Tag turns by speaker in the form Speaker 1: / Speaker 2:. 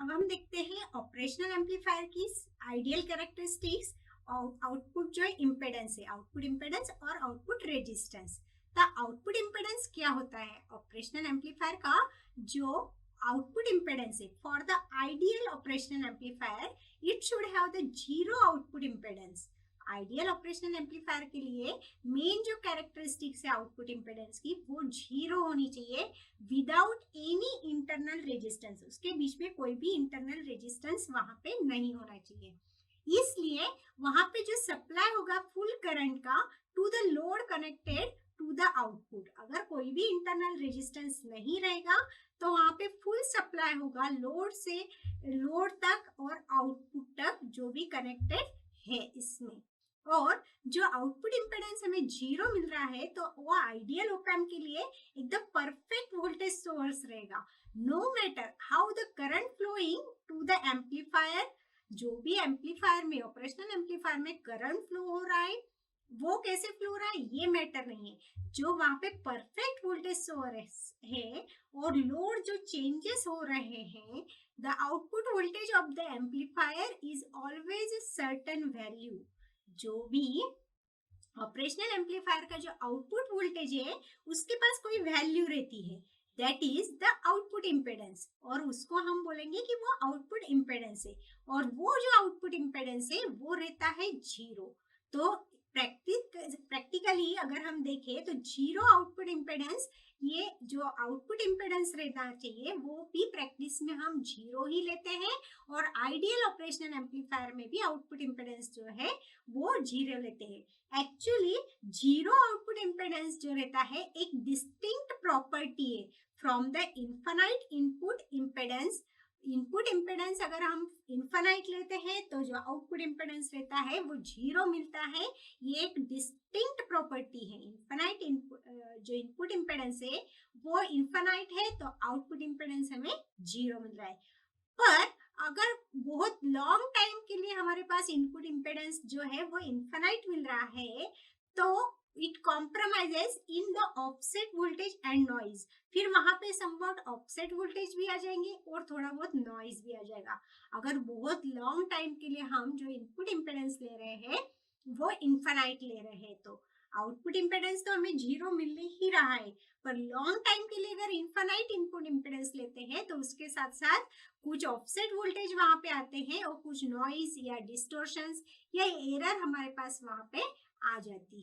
Speaker 1: अब हम देखते हैं ऑपरेशनल एम्पलीफायर की आइडियल कैरेक्टरिस्टिक्स। आउटपुट जो इम्पेडेंस है, आउटपुट इम्पेडेंस और आउटपुट रेजिस्टेंस। तो आउटपुट इम्पेडेंस क्या होता है ऑपरेशनल एम्पलीफायर का? जो आउटपुट इम्पेडेंस है for the ideal operational amplifier it should have the zero output impedance. Ideal operational amplifier के लिए मेन जो कैरेक्टरिस्टिक्स है आउटपुट इम्पेडेंस की वो जीरो होनी चाहिए विदाउट एनी इंटरनल रेजिस्टेंस। उसके बीच में कोई भी इंटरनल रेजिस्टेंस वहां पे नहीं होना चाहिए। इसलिए वहां पे जो सप्लाई होगा फुल करंट का to the load connected to the output, अगर कोई भी इंटरनल रेजिस्टेंस नहीं रहेगा तो वहां पे फुल सप्लाई होगा लोड से लोड तक और आउटपुट तक जो भी कनेक्टेड है इसमें। और जो आउटपुट इम्पेडेंस हमें जीरो मिल रहा है तो वो आइडियल ऑप एम्प के लिए एकदम परफेक्ट वोल्टेज सोर्स रहेगा। No matter how the current flowing to the amplifier, जो भी एम्पलीफायर में ऑपरेशनल एम्पलीफायर में करंट फ्लो हो रहा है वो कैसे फ्लो हो रहा है ये मैटर नहीं है। जो वहां पे परफेक्ट वोल्टेज सोर्स है और लोड जो चेंजेस हो रहे हैं, the output voltage of the amplifier is always certain value. जो भी ऑपरेशनल एम्पलीफायर का जो आउटपुट वोल्टेज है उसके पास कोई वैल्यू रहती है, that is the output impedance, और उसको हम बोलेंगे कि वो आउटपुट इम्पेडेंस है। और वो जो आउटपुट इम्पेडेंस है वो रहता है जीरो। तो प्रैक्टिकली अगर हम देखें तो जीरो आउटपुट इम्पेडेंस, ये जो आउटपुट इम्पेडेंस रहना चाहिए वो भी प्रैक्टिस में हम जीरो ही लेते हैं। और आइडियल ऑपरेशनल एम्पलीफायर में भी आउटपुट इम्पेडेंस जो है वो जीरो लेते हैं। एक्चुअली जीरो आउटपुट इम्पेडेंस जो रहता है एक डिस्टिंक्ट प्रॉपर्टी है from the infinite input impedance. Input impedance अगर हम इन्फिनाइट लेते हैं तो जो आउटपुट इम्पेडेंस रहता है वो जीरो मिलता है। ये एक डिस्टिंक्ट प्रॉपर्टी है। इन्फिनाइट जो इनपुट इम्पेडेंस है वो इन्फिनाइट है तो आउटपुट इम्पेडेंस हमें जीरो मिल रहा है। पर अगर बहुत लॉन्ग टाइम के लिए हमारे पास इनपुट इम्पेडेंस जो है वो इन्फिनाइट मिल रहा है तो it compromises in the offset voltage and noise. फिर वहां पे समवॉट ऑफसेट वोल्टेज भी आ जाएंगे और थोड़ा बहुत नॉइज भी आ जाएगा। अगर बहुत लॉन्ग टाइम के लिए हम जो इनपुट इम्पेडेंस ले रहे हैं वो इन्फिनाइट ले रहे हैं तो आउटपुट इम्पेडेंस तो हमें जीरो मिल ही रहा है। पर लॉन्ग टाइम के लिए अगर इन्फिनाइट इनपुट इम्पेडेंस लेते हैं तो उसके साथ साथ कुछ ऑफसेट वोल्टेज वहां पे आते हैं और कुछ नॉइज या डिस्टोर्शंस या एरर हमारे पास वहां पे आ जाती है।